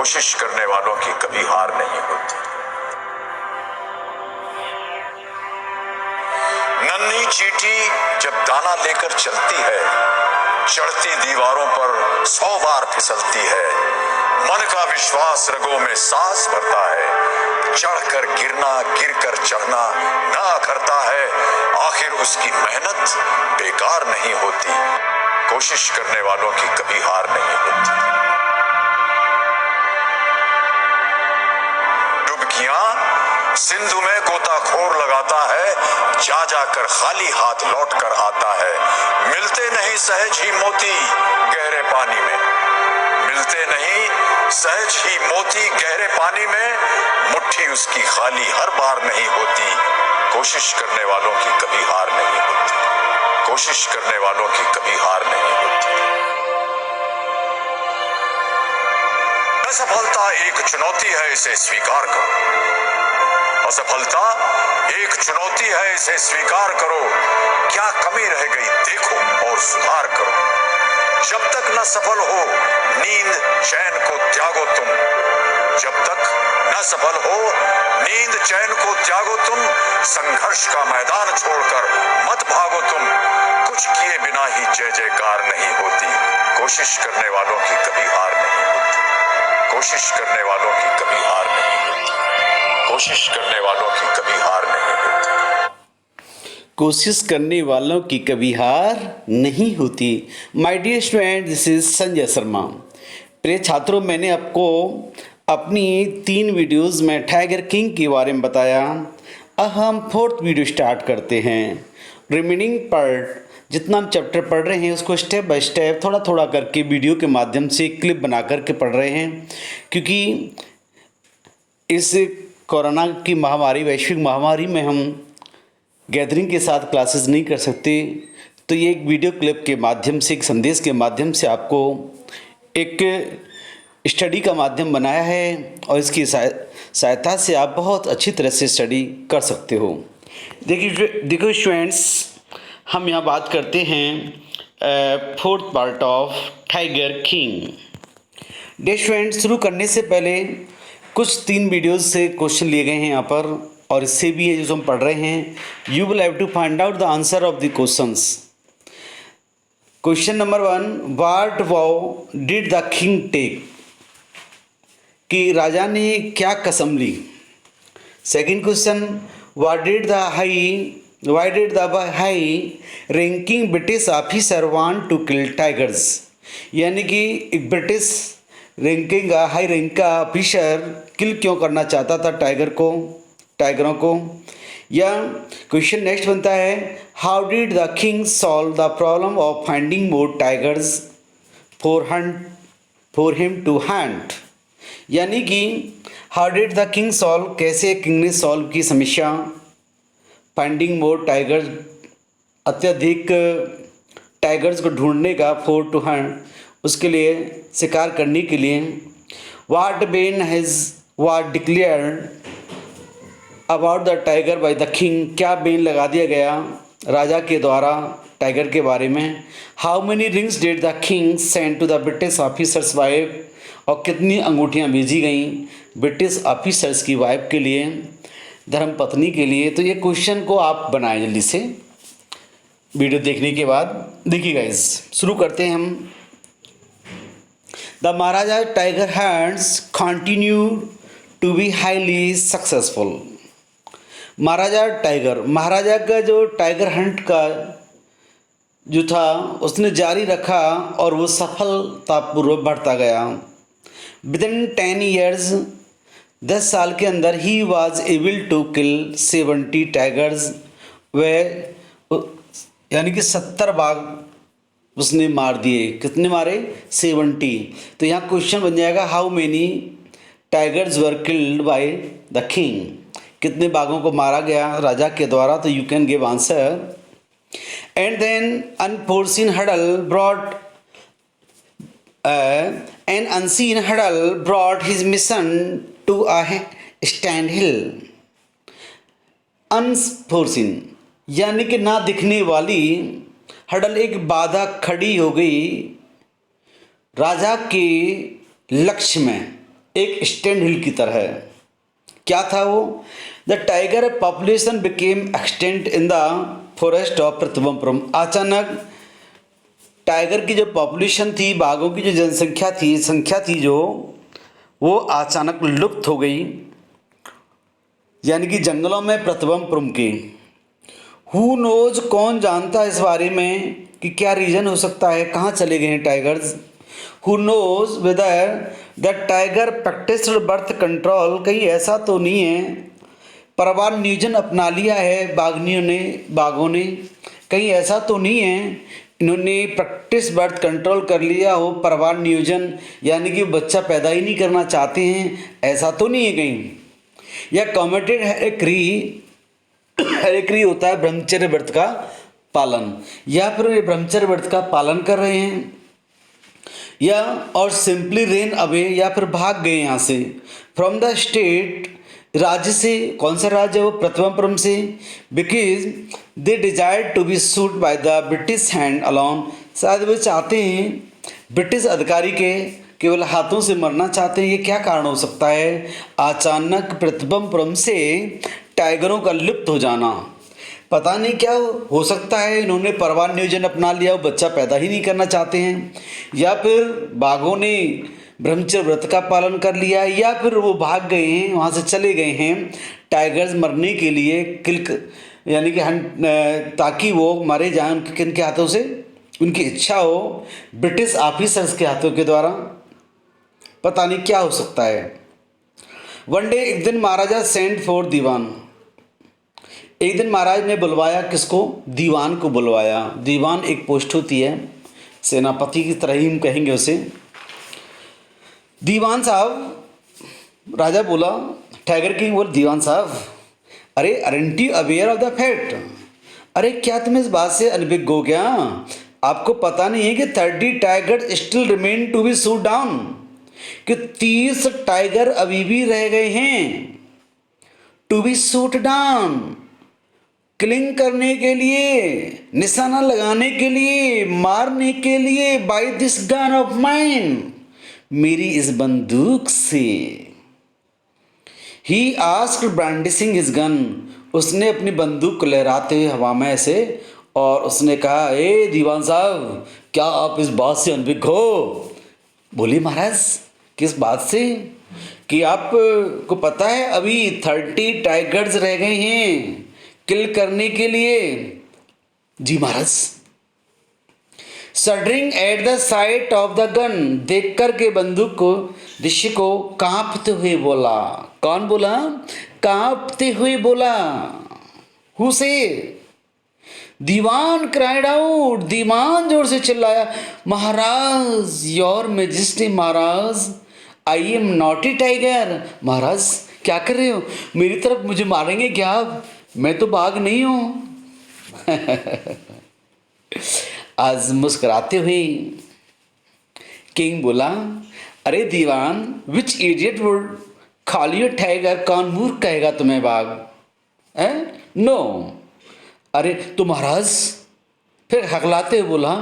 कोशिश करने वालों की कभी हार नहीं होती। नन्ही चींटी जब दाना लेकर चलती है, चढ़ती दीवारों पर 100 बार फिसलती है। मन का विश्वास रगों में सांस भरता है, चढ़कर गिरना गिरकर चढ़ना ना करता है। आखिर उसकी मेहनत बेकार नहीं होती। कोशिश करने वालों की कभी हार नहीं होती। डुबकियां सिंधु में गोताखोर लगाता है, जा जाकर खाली हाथ लौट कर आता है। मिलते नहीं सहज ही मोती गहरे पानी में, मिलते नहीं सहज ही मोती गहरे पानी में। मुट्ठी उसकी खाली हर बार नहीं होती। कोशिश करने वालों की कभी हार नहीं होती। कोशिश करने वालों की कभी हार नहीं होती। असफलता एक चुनौती है, इसे स्वीकार करो। असफलता एक चुनौती है, इसे स्वीकार करो। क्या कमी रह गई देखो और सुधार करो। जब तक न सफल हो नींद चैन को त्यागो तुम। जब तक न सफल हो नींद चैन को त्यागो तुम। संघर्ष का मैदान छोड़कर मत भागो तुम। कुछ किए बिना ही जय जयकार नहीं होती। कोशिश करने वालों की कभी हार नहीं होती। कोशिश करने वालों की कभी हार नहीं होती। कोशिश करने वालों की कभी हार नहीं होती। कोशिश करने वालों की कभी हार नहीं होती। My dear student, this is Sanjay Sharma. प्रिय छात्रों, मैंने आपको अपनी 3 वीडियोस में टाइगर किंग के बारे में बताया। अब हम 4th वीडियो स्टार्ट करते हैं। रिमेनिंग पार्ट जितना हम चैप्टर पढ़ रहे हैं उसको स्टेप बाय स्टेप थोड़ा थोड़ा करके वीडियो के माध्यम से क्लिप बना करके पढ़ रहे हैं, क्योंकि इस कोरोना की महामारी, वैश्विक महामारी में हम गैदरिंग के साथ क्लासेस नहीं कर सकते। तो ये एक वीडियो क्लिप के माध्यम से, एक संदेश के माध्यम से आपको एक स्टडी का माध्यम बनाया है और इसकी सहायता से आप बहुत अच्छी तरह से स्टडी कर सकते हो। देखो स्टूडेंट्स, हम यहाँ बात करते हैं 4th part of tiger king. Day students, शुरू करने से पहले कुछ 3 वीडियोस से क्वेश्चन लिए गए हैं यहाँ पर, और इससे भी है जो हम पढ़ रहे हैं। You will have to find out the answer of the questions. Question number 1, what vow did the king take, कि राजा ने क्या कसम ली। Second question, why did the high ranking British officer want to kill tigers, यानी कि एक British ranking high rank का ऑफिसर किल क्यों करना चाहता था टाइगरों को। या क्वेश्चन नेक्स्ट बनता है, how did the king solve the problem of finding more tigers for him to hunt, यानी कि how did the king solve, कैसे किंग ने सॉल्व की समस्या फाइंडिंग मोर टाइगर्स, अत्यधिक टाइगर्स को ढूंढने का, फॉर टू हंट, उसके लिए शिकार करने के लिए। What Ben was declared about the tiger bye the king, क्या बेन लगा दिया गया राजा के द्वारा टाइगर के बारे में। How many rings did the king send to the British officer's wife, और कितनी अंगूठियाँ भेजी गईं ब्रिटिश ऑफिसर्स की वाइफ के लिए, धर्म पत्नी के लिए। तो ये क्वेश्चन को आप बनाएं जल्दी से वीडियो देखने के बाद। देखिए गाइस, शुरू करते हैं हम। The Maharaja tiger hunts continue to be highly successful. Maharaja का जो टाइगर हंट का जो था उसने जारी रखा और वो सफलतापूर्वक बढ़ता गया। विदिन 10 ईयर्स, 10 साल के अंदर ही was able to kill 70 tigers, वह यानी कि 70 बाघ उसने मार दिए। कितने मारे? 70। तो यहाँ क्वेश्चन बन जाएगा, how many tigers were killed by the king, कितने बाघों को मारा गया राजा के द्वारा। तो you can give answer. And then unforeseen hurdle brought an unseen hurdle brought his mission to a standstill. Unforeseen यानी कि ना दिखने वाली हडल, एक बाधा खड़ी हो गई राजा के लक्ष्य में, एक स्टैंड हिल की तरह है। क्या था वो? The tiger population became extant in the forest of Pratibandapuram. अचानक टाइगर की जो पॉपुलेशन थी, बाघों की जो संख्या थी जो, वो अचानक लुप्त हो गई, यानी कि जंगलों में प्रतिबंपुरम की। हु नोज, कौन जानता है इस बारे में कि क्या रीज़न हो सकता है, कहाँ चले गए हैं tigers. Who knows whether the tiger practised birth control, कहीं ऐसा तो नहीं है परवान नियोजन अपना लिया है बाघों ने, कहीं ऐसा तो नहीं है इन्होंने प्रैक्टिस बर्थ कंट्रोल कर लिया हो, परवान नियोजन यानी कि बच्चा पैदा ही नहीं करना चाहते हैं, ऐसा तो नहीं है कहीं। या कमिटेड हेरेक्री होता है ब्रह्मचर्य व्रत का पालन, या फिर ये ब्रह्मचर्य व्रत का पालन कर रहे हैं, या और सिंपली रेन अवे, या फिर भाग गए यहाँ से फ्रॉम द स्टेट, राज्य से। कौन सा राज्य है वो? प्रतिबंपुरम से। Because they desire to be shot by the British hand alone, शायद वे चाहते हैं ब्रिटिश अधिकारी के केवल हाथों से मरना चाहते हैं। ये क्या कारण हो सकता है? अचानक प्रतिबंपुरम से टाइगरों का लुप्त हो जाना, पता नहीं क्या हो सकता है। इन्होंने परवान नियोजन अपना लिया, वो बच्चा पैदा ही नहीं करना चाहते हैं, या फिर बाघों ने ब्रह्मचर्य व्रत का पालन कर लिया, या फिर वो भाग गए हैं, वहाँ से चले गए हैं टाइगर्स मरने के लिए, यानी कि ताकि वो मारे जाएं किनके हाथों से, उनकी इच्छा हो ब्रिटिश ऑफिसर्स के हाथों के द्वारा। पता नहीं क्या हो सकता है। वन डे, एक दिन महाराजा सेंट फॉर दीवान, एक दिन महाराज ने बुलवाया किसको? दीवान को बुलवाया। दीवान एक पोस्ट होती है, सेनापति की तरह ही हम कहेंगे उसे। दीवान साहब, राजा बोला, टाइगर किंग बोल, दीवान साहब, अरे aren't you aware of the fact, अरे क्या तुम इस बात से अनभिज्ञ हो क्या? आपको पता नहीं है कि 30 tiger still remain to be shoot down, कि 30 टाइगर अभी भी रह गए हैं to be shoot down, killing करने के लिए, निशाना लगाने के लिए, मारने के लिए, by this gun of mine, मेरी इस बंदूक से। He asked brandishing his gun, उसने अपनी बंदूक को लहराते हुए हवा में ऐसे, और उसने कहा, ए दीवान साहब, क्या आप इस बात से अनभिज्ञ हो? बोली, महाराज किस बात से? कि आपको पता है अभी 30 टाइगर्स रह गए हैं किल करने के लिए। जी Maharaj. Shuddering at the sight of the gun, देख कर के बंदूक को, ऋषि को कांपते हुए बोला। कौन बोला? कांपते हुए बोला। हु से? दीवान क्राइड आउट, दीवान जोर से चिल्लाया, Maharaj, your majesty, Maharaj, I am not a tiger. Maharaj क्या कर रहे हो? मेरी तरफ मुझे मारेंगे क्या आप? मैं तो बाघ नहीं हूं। आज मुस्कुराते हुए किंग बोला, अरे dewan, which idiot would call you tiger, कौन मूर्ख कहेगा तुम्हें बाघ? है नो। अरे तो महाराज, फिर हकलाते हुए बोला।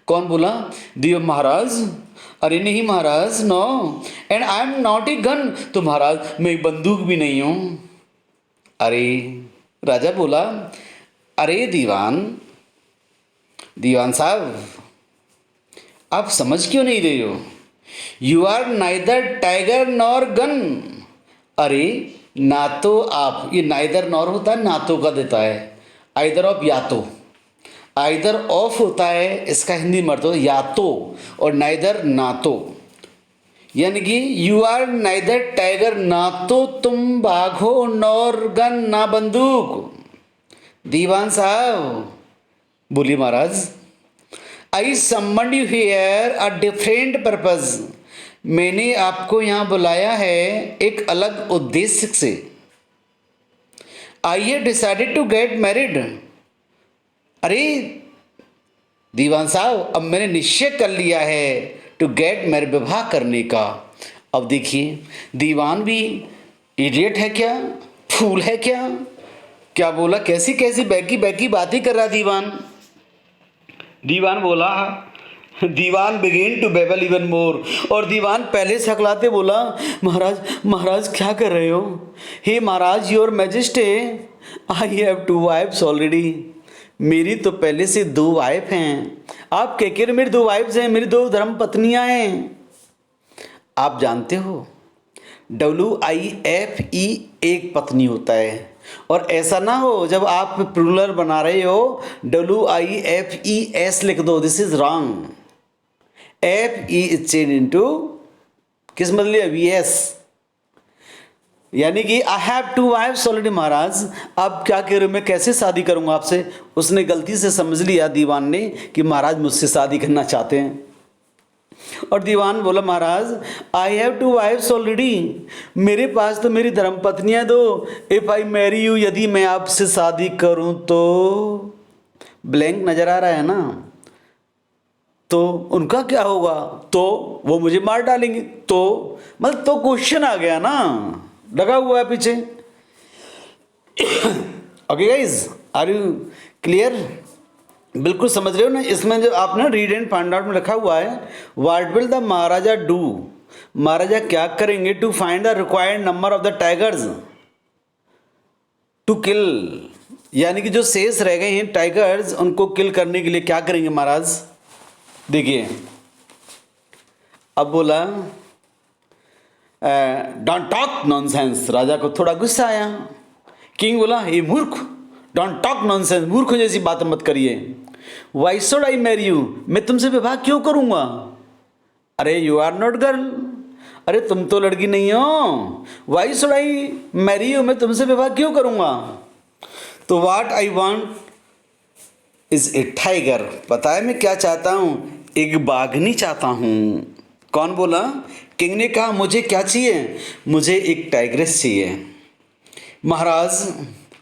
कौन बोला? दियो महाराज। अरे नहीं Maharaj, no, and I am not a gun, तो महाराज मैं बंदूक भी नहीं हूं। अरे राजा बोला, अरे दीवान साहब, आप समझ क्यों नहीं रहे हो? You are neither tiger nor gun. अरे ना तो आप, ये नाइदर नॉर होता है, ना तो का देता है, आइदर ऑफ, या तो, आइदर ऑफ होता है, इसका हिंदी में तो या तो, और नाइदर ना तो, यानी कि यू आर नाइदर टाइगर, ना तो तुम बाघ हो, नॉर गन, ना बंदूक। दीवान साहब बोली, Maharaj, I summoned you here a different purpose, मैंने आपको यहाँ बुलाया है एक अलग उद्देश्य से। I have decided to get married. अरे दीवान साहब, अब मैंने निश्चय कर लिया है टू गेट मैरिड, विवाह करने का। अब देखिए, दीवान भी इडियट है क्या, फूल है क्या? क्या बोला? कैसी कैसी बैकी बैकी बातें कर रहा दीवान। दीवान बोला, dewan began to babble even more, और दीवान पहले से हकलाते बोला, महाराज महाराज क्या कर रहे हो? हे Maharaj your majesty, I have 2 wifes already. मेरी तो पहले से 2 वाइफ हैं। आप कह के मेरी 2 वाइफ्स हैं, मेरी 2 धर्म पत्नियां हैं। आप जानते हो WIFE एक पत्नी होता है, और ऐसा ना हो जब आप प्लूरल बना रहे हो WIFES लिख दो, this is wrong. FE is change into किस बदले VS, यानी कि आई हैव 2 वाइफ्स ऑलरेडी। महाराज आप क्या कह रहे हो, मैं कैसे शादी करूंगा आपसे? उसने गलती से समझ लिया दीवान ने कि महाराज मुझसे शादी करना चाहते हैं, और दीवान बोला, महाराज आई हैव 2 वाइफ्स ऑलरेडी, मेरे पास तो मेरी धर्म पत्नियां 2। इफ आई मैरी यू, यदि मैं आपसे शादी करूं तो, ब्लैंक नजर आ रहा है ना, तो उनका क्या होगा? तो वो मुझे मार डालेंगे। तो मतलब तो क्वेश्चन आ गया ना, लगा हुआ है पीछे। Okay guys, are you clear? बिल्कुल समझ रहे हो ना? इसमें जो आपने रीड एंड फाइंड आउट में लिखा हुआ है, what will the Maharaja do, Maharaja क्या करेंगे, to find the required number of the tigers to kill, यानी कि जो शेष रह गए हैं टाइगर्स, उनको किल करने के लिए क्या करेंगे महाराज? देखिए अब बोला, डोंट टॉक नॉनसेंस, राजा को थोड़ा गुस्सा आया। किंग बोला, हे मूर्ख, डोंट टॉक नॉनसेंस, मूर्ख जैसी बात मत करिए। Why should I marry you, मैं तुमसे विवाह क्यों करूंगा? अरे यू आर नॉट गर्ल, अरे तुम तो लड़की नहीं हो। Why should I marry you, मैं तुमसे विवाह क्यों करूंगा? तो what I want is a tiger, पता है मैं क्या चाहता हूं? एक बाघनी चाहता हूं। कौन बोला? किंग ने कहा, मुझे क्या चाहिए? मुझे एक टाइग्रेस चाहिए। महाराज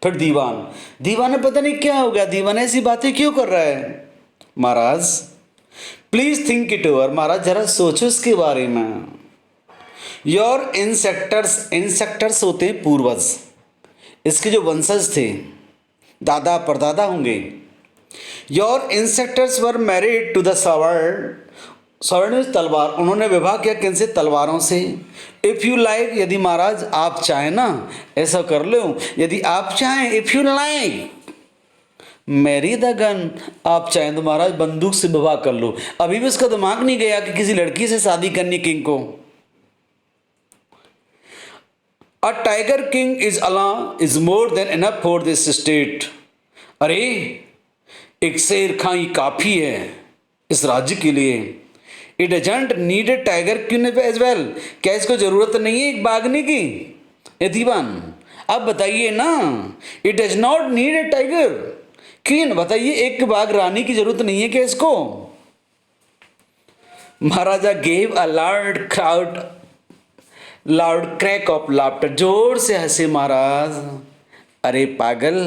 फिर दीवान ने पता नहीं क्या हो गया, दीवान ऐसी बातें क्यों कर रहा है? महाराज प्लीज थिंक इट ओवर, महाराज जरा सोचो इसके बारे में। योर इंसेक्टर्स होते हैं पूर्वज, इसके जो वंशज थे, दादा परदादा होंगे। Your ancestors were married to the स्वर्ण तलवार, उन्होंने विवाह किया किनसे? तलवारों से। इफ़ यू लाइक, यदि महाराज आप चाहें ना, ऐसा कर लो, यदि आप चाहें, if you like marry the gun, आप चाहें तो महाराज बंदूक से विवाह कर लो। अभी भी उसका दिमाग नहीं गया कि किसी लड़की से शादी करनी किंग को। A tiger king is more than enough for this state, अरे एक शेर खां ही काफी है इस राज्य के लिए। It doesn't need a tiger queen as well, क्या इसको जरूरत नहीं है एक बाघनी की? ए दीवान अब बताइए ना, it does not need a tiger queen, बताइए एक बाघ रानी की जरूरत नहीं है क्या इसको? Maharaja gave a loud crack of laughter, जोर से हंसे महाराज। अरे पागल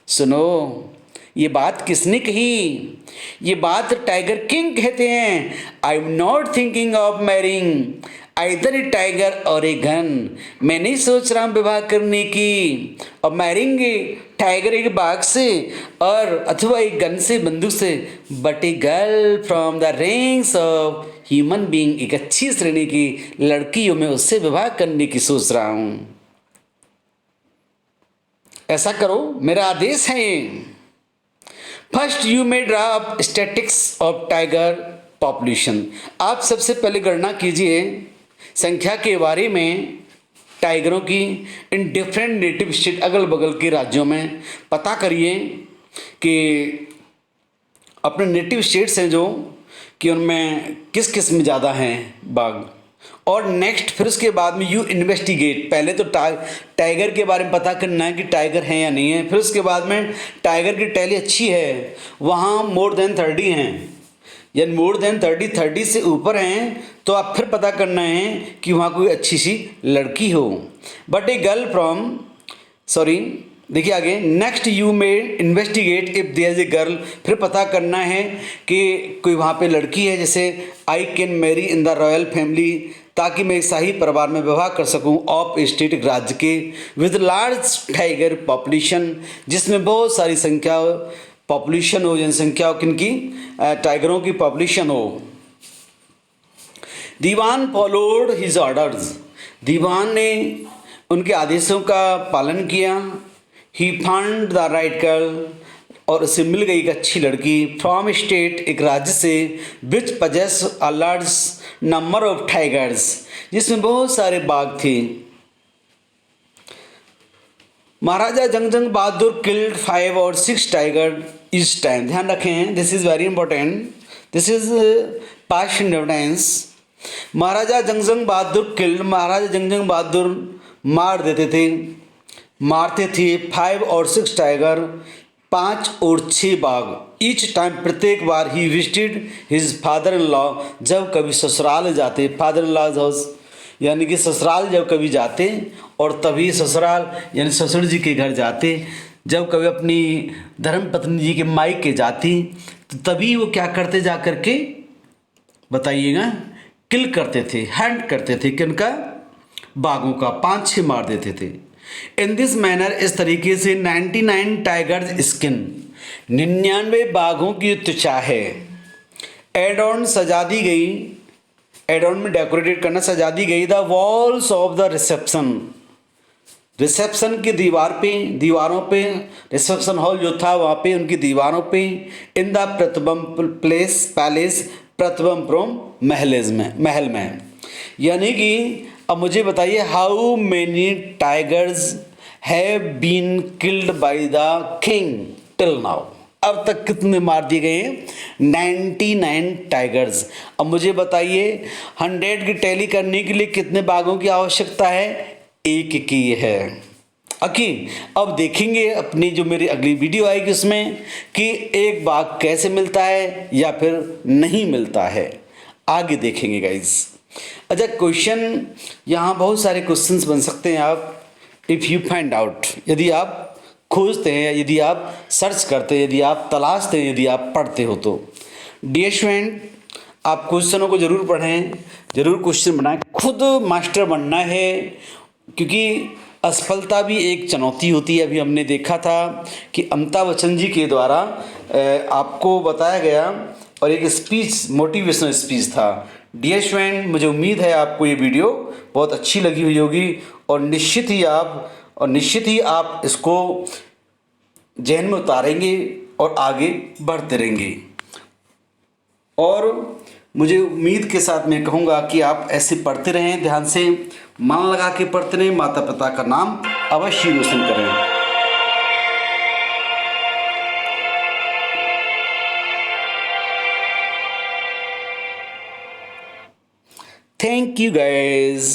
सुनो, ये बात किसने कही? ये बात टाइगर किंग कहते हैं। आई am not thinking of marrying either A tiger और ए गन, मैं नहीं सोच रहा हूँ विवाह करने की और मैरिंग टाइगर एक बाघ से और अथवा एक गन से, बंदूक से, but a girl from the range of human being, एक अच्छी श्रेणी की लड़की हो, मैं उससे विवाह करने की सोच रहा हूँ। ऐसा करो, मेरा आदेश है ये। First you may draw up statics of tiger population, आप सबसे पहले गणना कीजिए संख्या के बारे में टाइगरों की इन डिफरेंट नेटिव स्टेट, अगल बगल के राज्यों में पता करिए कि अपने नेटिव स्टेट्स हैं जो कि उनमें किस किस में ज़्यादा हैं बाघ। और नेक्स्ट फिर उसके बाद में यू इन्वेस्टिगेट, पहले तो टाइगर के बारे में पता करना है कि टाइगर है या नहीं है। फिर उसके बाद में टाइगर की टैली अच्छी है, वहाँ मोर देन 30 हैं, यानी मोर देन 30 से ऊपर हैं, तो आप फिर पता करना है कि वहाँ कोई अच्छी सी लड़की हो। बट ए गर्ल फ्रॉम देखिए आगे, next you may investigate if there is a girl, फिर पता करना है कि कोई वहाँ पे लड़की है, जैसे I can marry in the royal family, ताकि मैं एक शाही परिवार में विवाह कर सकूं ऑफ स्टेट, राज्य के, विद लार्ज टाइगर पॉपुलेशन, जिसमें बहुत सारी संख्या पॉपुलेशन हो, जनसंख्या हो, किनकी, टाइगरों की पॉपुलेशन हो। दीवान फॉलोड हिज ऑर्डर्स, दीवान ने उनके आदेशों का पालन किया। He found the right girl, और उसे मिल गई एक अच्छी लड़की। फ्रॉम स्टेट, एक राज्य से, which possess a large number of tigers, जिसमें बहुत सारे बाघ थे। महाराजा जंगजंग बहादुर किल्ड 5 और 6 टाइगर इस टाइम। ध्यान रखें, this is very important, this is past independence. Maharaja Jung Jung Bahadur killed, Maharaja Jung Jung Bahadur मार देते थे, मारते थे 5 और 6 टाइगर, 5 और 6 बाघ। ईच टाइम, प्रत्येक बार, he visited his father in law, जब कभी ससुराल जाते, फादर इन लॉज हाउस यानी कि ससुराल जब कभी जाते, और तभी ससुराल यानी ससुर जी के घर जाते, जब कभी अपनी धर्म पत्नी जी के मायके जाती, तो तभी वो क्या करते, जा करके बताइएगा, किल करते थे, हैंड करते थे, किनका, बाघों का, 5-6 मार देते थे। इन दिस मैनर, इस तरीके से 99 टाइगर्स स्किन, 99 बाघों की त्वचा है, एड ऑन सजा दी गई, एड ऑन में डेकोरेटेड करना, सजा दी गई, the walls of the reception, reception की दीवार पे, दीवारों पे, रिसेप्शन हॉल जो था वहाँ पे, उनकी दीवारों पे, इन द प्रतिबम प्लेस, पैलेस, प्रतिबम महल में। यानी कि अब मुझे बताइए, how many tigers have been killed by the king till now, अब तक कितने मार दिए गए हैं, 99 टाइगर्स। अब मुझे बताइए 100 की टैली करने के लिए कितने बाघों की आवश्यकता है, एक की है। ओके, अब देखेंगे अपनी जो मेरी अगली वीडियो आएगी उसमें कि एक बाघ कैसे मिलता है या फिर नहीं मिलता है, आगे देखेंगे गाइज। अच्छा, क्वेश्चन यहाँ बहुत सारे क्वेश्चंस बन सकते हैं आप, इफ़ यू फाइंड आउट, यदि आप खोजते हैं, यदि आप सर्च करते हैं, यदि आप तलाशते हैं, यदि आप पढ़ते हो तो। डियर स्टूडेंट, आप क्वेश्चनों को ज़रूर पढ़ें, ज़रूर क्वेश्चन बनाएं, खुद मास्टर बनना है, क्योंकि असफलता भी एक चुनौती होती है। अभी हमने देखा था कि अमिताभ बच्चन जी के द्वारा आपको बताया गया, और एक स्पीच, मोटिवेशनल स्पीच था। डियर स्टूडेंट, मुझे उम्मीद है आपको ये वीडियो बहुत अच्छी लगी हुई होगी, और निश्चित ही आप इसको जहन में उतारेंगे और आगे बढ़ते रहेंगे। और मुझे उम्मीद के साथ मैं कहूँगा कि आप ऐसे पढ़ते रहें, ध्यान से मन लगा के पढ़ते रहें, माता पिता का नाम अवश्य रोशन करें। Thank you guys.